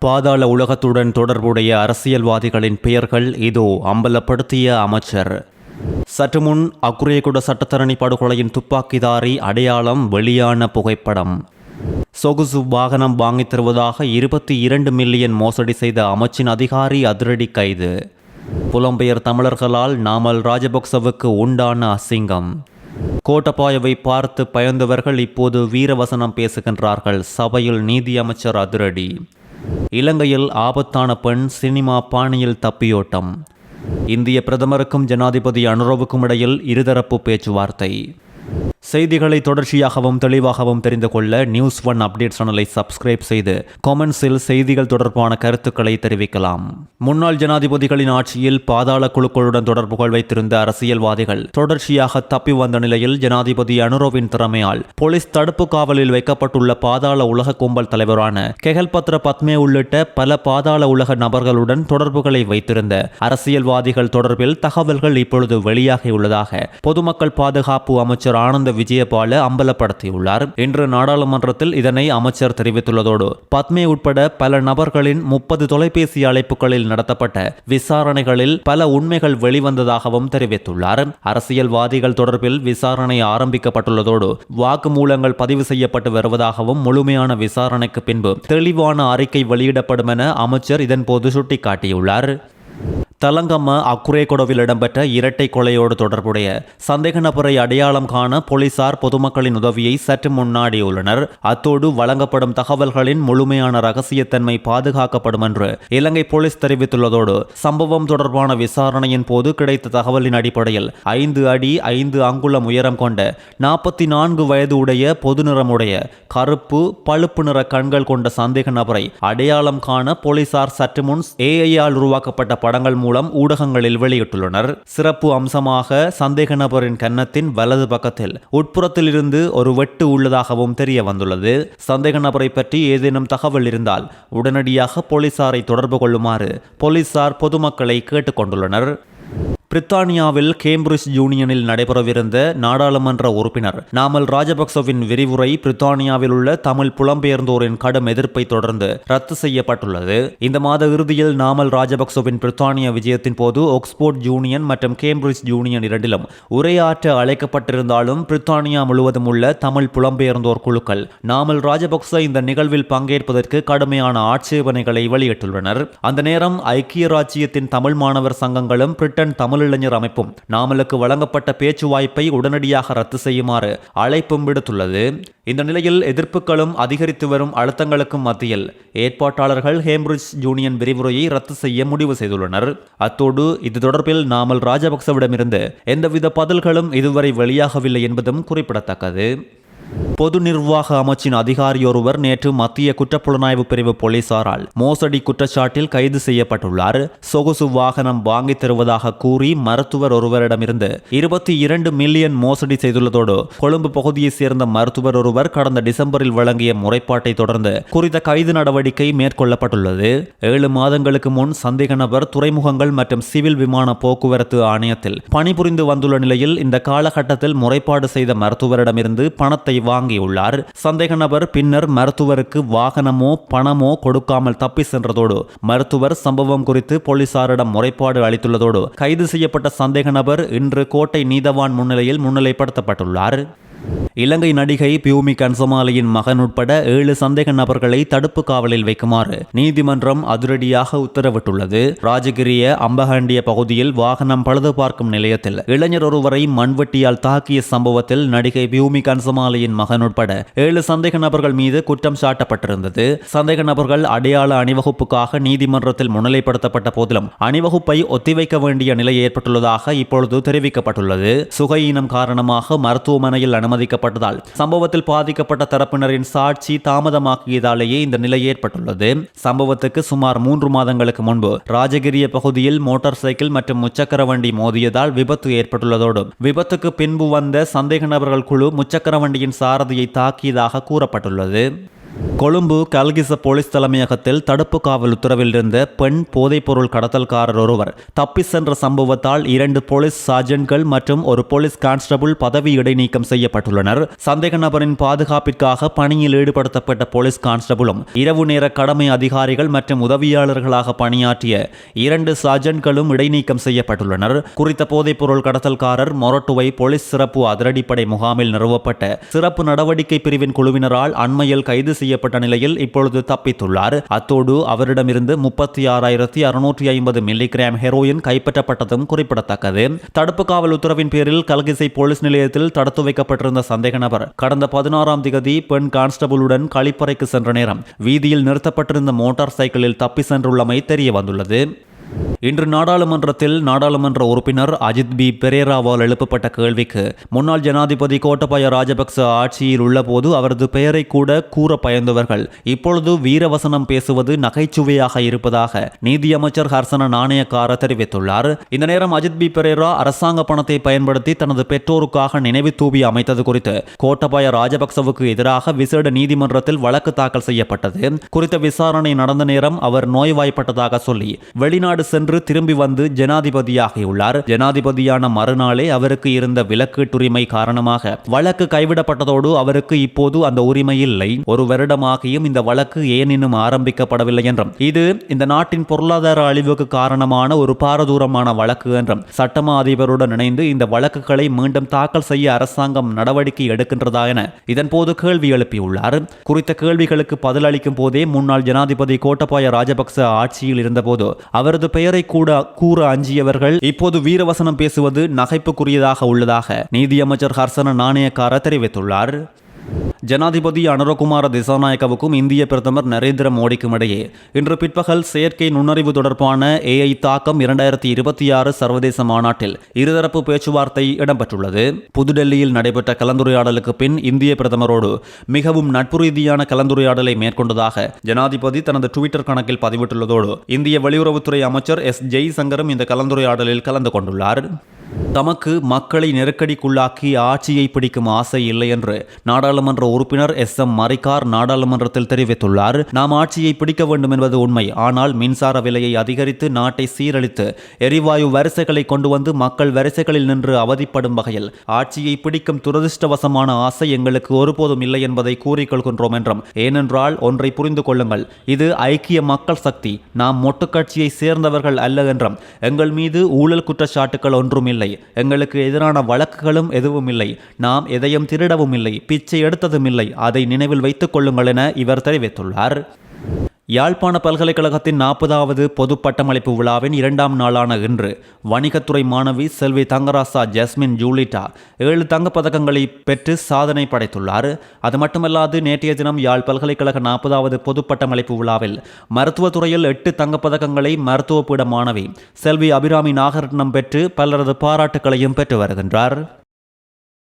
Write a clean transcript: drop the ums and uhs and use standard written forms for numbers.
பாதாள உலகத்துடன் தொடர்புடைய அரசியல்வாதிகளின் பெயர்கள் இதோ அம்பலப்படுத்திய அமைச்சர். சற்று முன் அக்குரேகுட சட்டத்தரணி படுகொலையின் துப்பாக்கிதாரி அடையாளம் வெளியான புகைப்படம். சொகுசு வாகனம் வாங்கித் தருவதாக 22 மில்லியன் மோசடி செய்த அமைச்சின் அதிகாரி அதிரடி கைது. புலம்பெயர் தமிழர்களால் நாமல் ராஜபக்சவுக்கு உண்டான அசிங்கம். கோட்டபாயவை பார்த்து பயந்தவர்கள் இப்போது வீரவசனம் பேசுகின்றார்கள். சபையில் நீதி அமைச்சர் அதிரடி. இலங்கையில் ஆபத்தான பெண் சினிமா பாணியில் தப்பியோட்டம். இந்திய பிரதமருக்கும் ஜனாதிபதி அனுரவுக்கும் இடையில் இருதரப்பு பேச்சுவார்த்தை. செய்திகளை தொடர்ச்சியாகவும் தெளிவாகவும் தெரிந்து கொள்ள நியூஸ் ஒன் அப்டேட் சேனலை சப்ஸ்கிரைப் செய்து கமெண்ட்ஸில் செய்திகள் தொடர்பான கருத்துக்களை தெரிவிக்கலாம். முன்னாள் ஜனாதிபதிகளின் ஆட்சியில் பாதாள குழுக்களுடன் தொடர்புகள் வைத்திருந்த அரசியல்வாதிகள் தொடர்ச்சியாக தப்பி வந்த நிலையில் ஜனாதிபதி அனுரவின் திறமையால் போலீஸ் தடுப்பு காவலில் வைக்கப்பட்டுள்ள பாதாள உலக கும்பல் தலைவரான கெஹல்பத்ர பத்மே உள்ளிட்ட பல பாதாள உலக நபர்களுடன் தொடர்புகளை வைத்திருந்த அரசியல்வாதிகள் தொடர்பில் தகவல்கள் இப்பொழுது வெளியாகியுள்ளதாக பொதுமக்கள் பாதுகாப்பு அமைச்சர் ஆனந்த விஜயபால அம்பலப்படுத்தியுள்ளார். இன்று நாடாளுமன்றத்தில் இதனை அமைச்சர் தெரிவித்துள்ளதோடு பத்மே உட்பட பல நபர்களின் 30 தொலைபேசி அழைப்புகளில் நடத்தப்பட்ட விசாரணைகளில் பல உண்மைகள் வெளிவந்ததாகவும் தெரிவித்துள்ளார். அரசியல்வாதிகள் தொடர்பில் விசாரணை ஆரம்பிக்கப்பட்டுள்ளதோடு வாக்குமூலங்கள் பதிவு செய்யப்பட்டு வருவதாகவும் முழுமையான விசாரணைக்கு பின்பு தெளிவான அறிக்கை வெளியிடப்படும் என அமைச்சர் இதன்போது சுட்டிக்காட்டியுள்ளார். தலங்கம்ம அக்குரேகொடவில் இடம்பெற்ற இரட்டை கொலையோடு தொடர்புடைய சந்தேக நபரை அடையாளம் காண போலீசார் பொதுமக்களின் உதவியை சற்று முன்னாடியுள்ளனர். அத்தோடு வழங்கப்படும் தகவல்களின் முழுமையான ரகசியத்தன்மை பாதுகாக்கப்படும் என்று இலங்கை போலீஸ் தெரிவித்துள்ளதோடு சம்பவம் தொடர்பான விசாரணையின் போது கிடைத்த தகவலின் அடிப்படையில் 5 அடி 5 அங்குலம் உயரம் கொண்ட 44 வயது உடைய பொது நிறமுடைய கருப்பு பழுப்பு நிற கண்கள் கொண்ட சந்தேக நபரை அடையாளம் காண போலீசார் சற்று முன் AI-ஆல் உருவாக்கப்பட்ட படங்கள் மூலம் ஊடகங்களில் வெளியிட்டுள்ளனர். சிறப்பு அம்சமாக சந்தேக நபரின் கன்னத்தின் வலது பக்கத்தில் உட்புறத்தில் இருந்து ஒரு வெட்டு உள்ளதாகவும் தெரிய வந்துள்ளது. சந்தேக நபரை பற்றி ஏதேனும் தகவல் இருந்தால் உடனடியாக போலீசாரை தொடர்பு கொள்ளுமாறு போலீசார் பொதுமக்களை கேட்டுக்கொண்டுள்ளனர். பிரித்தானியாவில் கேம்பிரிட்ஜ் யூனியனில் நடைபெறவிருந்த நாடாளுமன்ற உறுப்பினர் நாமல் ராஜபக்சவின் விரிவுரை பிரித்தானியாவில் உள்ள தமிழ் புலம்பெயர்ந்தோரின் கடும் எதிர்ப்பை தொடர்ந்து ரத்து செய்யப்பட்டுள்ளது. இந்த மாத இறுதியில் நாமல் ராஜபக்சவின் பிரித்தானிய விஜயத்தின் போது ஆக்ஸ்போர்ட் யூனியன் மற்றும் கேம்பிரிட்ஜ் யூனியன் இரண்டிலும் உரையாற்ற அழைக்கப்பட்டிருந்தாலும் பிரித்தானியா முழுவதும் உள்ள தமிழ் புலம்பெயர்ந்தோர் குழுக்கள் நாமல் ராஜபக்ச இந்த நிகழ்வில் பங்கேற்பதற்கு கடுமையான ஆட்சேபனைகளை வெளியிட்டுள்ளனர். அந்த நேரம் ஐக்கிய ராச்சியத்தின் தமிழ் மாணவர் சங்கங்களும் பிரிட்டன் தமிழ் இளைஞர் அமைப்பும் நாமலுக்கு வழங்கப்பட்ட பேச்சு வாய்ப்பை உடனடியாக ரத்து செய்யுமாறு அழைப்பும் விடுத்துள்ளது. இந்த நிலையில் எதிர்ப்புகளும் அதிகரித்து வரும் அழுத்தங்களுக்கும் மத்தியில் ஏற்பாட்டாளர்கள் கேம்பிரிட்ஜ் யூனியன் விரிவுரையை ரத்து செய்ய முடிவு செய்துள்ளனர். அத்தோடு இது தொடர்பில் நாமல் ராஜபக்சவிடமிருந்து எந்தவித பதில்களும் இதுவரை வெளியாகவில்லை என்பதும் குறிப்பிடத்தக்கது. பொது நிர்வாக அமைச்சின் அதிகாரியொருவர் நேற்று மத்திய குற்றப்புலனாய்வு பிரிவு போலீசாரால் மோசடி குற்றச்சாட்டில் கைது செய்யப்பட்டுள்ளார். சொகுசு வாகனம் வாங்கித் தருவதாக கூறி மருத்துவர் ஒருவரிடமிருந்து 22 மில்லியன் மோசடி செய்துள்ளதோடு கொழும்பு பகுதியைச் சேர்ந்த மருத்துவர் ஒருவர் கடந்த டிசம்பரில் வழங்கிய முறைப்பாட்டை தொடர்ந்து குறித்த கைது நடவடிக்கை மேற்கொள்ளப்பட்டுள்ளது. 7 மாதங்களுக்கு முன் சந்தேக நபர் துறைமுகங்கள் மற்றும் சிவில் விமான போக்குவரத்து ஆணையத்தில் பணிபுரிந்து வந்துள்ள நிலையில் இந்த காலகட்டத்தில் முறைப்பாடு செய்த மருத்துவரிடமிருந்து பணத்தை வாங்கியுள்ளார். சந்தேக நபர் பின்னர் மருத்துவருக்கு வாகனமோ பணமோ கொடுக்காமல் தப்பி சென்றதோடு மருத்துவர் சம்பவம் குறித்து போலீசாரிடம் முறைப்பாடு அளித்துள்ளதோடு கைது செய்யப்பட்ட சந்தேக நபர் இன்று கோட்டை நீதவான் முன்னிலையில் முன்னிலைப்படுத்தப்பட்டுள்ளார். இலங்கை நடிகை பியூமி கன்சமாலியின் மகன் உட்பட 7 சந்தேக நபர்களை தடுப்பு காவலில் வைக்குமாறு நீதிமன்றம் அதிரடியாக உத்தரவிட்டுள்ளது. ராஜகிரிய அம்பகண்டிய பகுதியில் வாகனம் பழுது பார்க்கும் நிலையத்தில் இளைஞர் ஒருவரை மண்வெட்டியால் தாக்கிய சம்பவத்தில் நடிகை பியூமி கன்சமாலியின் மகன் உட்பட 7 சந்தேக நபர்கள் மீது குற்றம் சாட்டப்பட்டிருந்தது. சந்தேக நபர்கள் அடையாள அணிவகுப்புக்காக நீதிமன்றத்தில் முன்னிலைப்படுத்தப்பட்ட போதிலும் அணிவகுப்பை ஒத்திவைக்க வேண்டிய நிலை ஏற்பட்டுள்ளதாக இப்பொழுது தெரிவிக்கப்பட்டுள்ளது. சுகையினம் காரணமாக மருத்துவமனையில் அனுமதிக்கப்பட்டதால் சம்பவத்தில் பாதிக்கப்பட்ட தரப்பினரின் சாட்சி தாமதமாக்கியதாலேயே இந்த நிலை ஏற்பட்டுள்ளது. சம்பவத்துக்கு சுமார் 3 மாதங்களுக்கு முன்பு ராஜகிரிய பகுதியில் மோட்டார் சைக்கிள் மற்றும் முச்சக்கர வண்டி மோதியதால் விபத்து ஏற்பட்டுள்ளதோடு விபத்துக்கு பின்பு வந்த சந்தேக நபர்கள் குழு முச்சக்கர வண்டியின் சாரதியை தாக்கியதாக கூறப்பட்டுள்ளது. கொழும்பு கல்கிச போலீஸ் தலைமையகத்தில் தடுப்பு காவல் உத்தரவில் இருந்த பெண் போதைப்பொருள் கடத்தல்காரர் ஒருவர் தப்பி சென்ற சம்பவத்தால் 2 போலீஸ் சார்ஜன்ட்கள் மற்றும் ஒரு போலீஸ் கான்ஸ்டபிள் பதவி இடைநீக்கம் செய்யப்பட்டுள்ளனர். சந்தேக நபரின் பாதுகாப்பிற்காக பணியில் ஈடுபடுத்தப்பட்ட போலீஸ் கான்ஸ்டபிளும் இரவு நேர கடமை அதிகாரிகள் மற்றும் உதவியாளர்களாக பணியாற்றிய 2 சார்ஜன்ட்களும் இடைநீக்கம் செய்யப்பட்டுள்ளனர். குறித்த போதைப்பொருள் கடத்தல்காரர் மொரட்டுவை போலீஸ் சிறப்பு அதிரடிப்படை முகாமில் நிறுவப்பட்ட சிறப்பு நடவடிக்கை பிரிவின் குழுவினரால் அண்மையில் கைது செய்யப்பட்ட நிலையில் இப்பொழுது தப்பித்துள்ளார். அத்தோடு அவரிடமிருந்து 36,650 மில்லிகிராம் ஹெரோயின் கைப்பற்றப்பட்டதும் குறிப்பிடத்தக்கது. தடுப்பு காவல் உத்தரவின் பேரில் கல்கிசை போலீஸ் நிலையத்தில் தடுத்து வைக்கப்பட்டிருந்த சந்தேக நபர் கடந்த 16ஆம் திகதி பெண் கான்ஸ்டபிளுடன் கழிப்பறைக்கு சென்ற நேரம் வீதியில் நிறுத்தப்பட்டிருந்த மோட்டார் சைக்கிளில் தப்பி சென்றுள்ளமை தெரிய வந்துள்ளது. இன்று நாடாளுமன்றத்தில் நாடாளுமன்ற உறுப்பினர் அஜித் பி பெரேராவால் எழுப்பப்பட்ட கேள்விக்கு முன்னாள் ஜனாதிபதி கோட்டபாய ராஜபக்ச ஆட்சியில் உள்ளபோது அவரது பெயரை கூட கூற பயந்தவர்கள் இப்பொழுது வீரவசனம் பேசுவது நகைச்சுவையாக இருப்பதாக நீதியமைச்சர் ஹர்சன நாணயக்கார தெரிவித்துள்ளார். இந்த நேரம் அஜித் பி பெரேரா அரசாங்க பணத்தை பயன்படுத்தி தனது பெற்றோருக்காக நினைவு தூவி அமைத்தது குறித்து கோட்டபாய ராஜபக்சவுக்கு எதிராக விசேட நீதிமன்றத்தில் வழக்கு தாக்கல் செய்யப்பட்டது. குறித்த விசாரணை நடந்த நேரம் அவர் நோய்வாய்ப்பட்டதாக சொல்லி வெளிநாடு சென்று திரும்பி வந்து ஜனாதிபதியாகியுள்ளார். ஜனாதிபதியான மறுநாளே அவருக்கு இருந்த விலக்கீட்டுரிமை காரணமாக வழக்கு கைவிடப்பட்டதோடு அவருக்கு இப்போது அந்த உரிமை இல்லை. 1 வருடமாகியும் இந்த வழக்கு ஏன் இன்னும் ஆரம்பிக்கப்படவில்லை என்றும் இது இந்த நாட்டின் பொருளாதார அழிவுக்கு காரணமான ஒரு பாரதூரமான வழக்கு என்றும் சட்டமா அதிபருடன் இணைந்து இந்த வழக்குகளை மீண்டும் தாக்கல் செய்ய அரசாங்கம் நடவடிக்கை எடுக்கின்றதா என இதன்போது கேள்வி எழுப்பியுள்ளார். குறித்த கேள்விகளுக்கு பதிலளிக்கும் போதே முன்னாள் ஜனாதிபதி கோட்டபாய ராஜபக்ச ஆட்சியில் இருந்தபோது அவரது பெயரை கூட கூற அஞ்சியவர்கள் இப்போது வீரவசனம் பேசுவது நகைப்புக்குரியதாக உள்ளதாக நீதியமைச்சர் ஹர்சன நாணயக்கார தெரிவித்துள்ளார். ஜனாதிபதி அனுரகுமார திசாநாயக்கவுக்கும் இந்திய பிரதமர் நரேந்திர மோடிக்கும் இடையே இன்று பிற்பகல் செயற்கை நுண்ணறிவு தொடர்பான AI தாக்கம் 2026 சர்வதேச மாநாட்டில் இருதரப்பு பேச்சுவார்த்தை இடம்பெற்றுள்ளது. புதுடெல்லியில் நடைபெற்ற கலந்துரையாடலுக்கு பின் இந்திய பிரதமரோடு மிகவும் நட்பு ரீதியான கலந்துரையாடலை மேற்கொண்டதாக ஜனாதிபதி தனது ட்விட்டர் கணக்கில் பதிவிட்டுள்ளதோடு இந்திய வெளியுறவுத்துறை அமைச்சர் S ஜெய்சங்கரும் இந்த கலந்துரையாடலில் கலந்து கொண்டுள்ளார். தமக்கு மக்களை நெருக்கடிக்குள்ளாக்கி ஆட்சியை பிடிக்கும் ஆசை இல்லை என்று நாடாளுமன்ற உறுப்பினர் SM மரிக்கார் நாடாளுமன்றத்தில் தெரிவித்துள்ளார். நாம் ஆட்சியை பிடிக்க வேண்டும் என்பது உண்மை. ஆனால் மின்சார விலையை அதிகரித்து நாட்டை சீரழித்து எரிவாயு வரிசைகளை கொண்டு வந்து மக்கள் வரிசைகளில் நின்று அவதிப்படும் வகையில் ஆட்சியை பிடிக்கும் துரதிருஷ்டவசமான ஆசை எங்களுக்கு ஒருபோதும் இல்லை என்பதை கூறிக்கொள்கின்றோம் என்றும், ஏனென்றால் ஒன்றை புரிந்து கொள்ளுங்கள், இது ஐக்கிய மக்கள் சக்தி, நாம் மொட்டுக்கட்சியை சேர்ந்தவர்கள் அல்ல என்றும், எங்கள் மீது ஊழல் குற்றச்சாட்டுகள் ஒன்றும் இல்லை, எங்களுக்கு எதிரான வழக்குகளும் எதுவும் இல்லை, நாம் எதையும் திருடவும் இல்லை, பிச்சை எடுத்ததும் இல்லை, அதை நினைவில் வைத்துக் கொள்ளுங்கள் என இவர் தெரிவித்துள்ளார். யாழ்ப்பாண பல்கலைக்கழகத்தின் 40வது பொது பட்டமளிப்பு விழாவின் 2ஆம் நாளான இன்று வணிகத்துறை மாணவி செல்வி தங்கராசா ஜஸ்மின் ஜூலிட்டா 7 தங்கப்பதக்கங்களை பெற்று சாதனை படைத்துள்ளார். அது மட்டுமல்லாது நேற்றைய தினம் யாழ் பல்கலைக்கழக 40வது பொது பட்டமளிப்பு விழாவில் மருத்துவத்துறையில் 8 தங்கப்பதக்கங்களை மருத்துவ பீட மாணவி செல்வி அபிராமி நாகரட்னம் பெற்று பலரது பாராட்டுகளையும் பெற்று வருகின்றார்.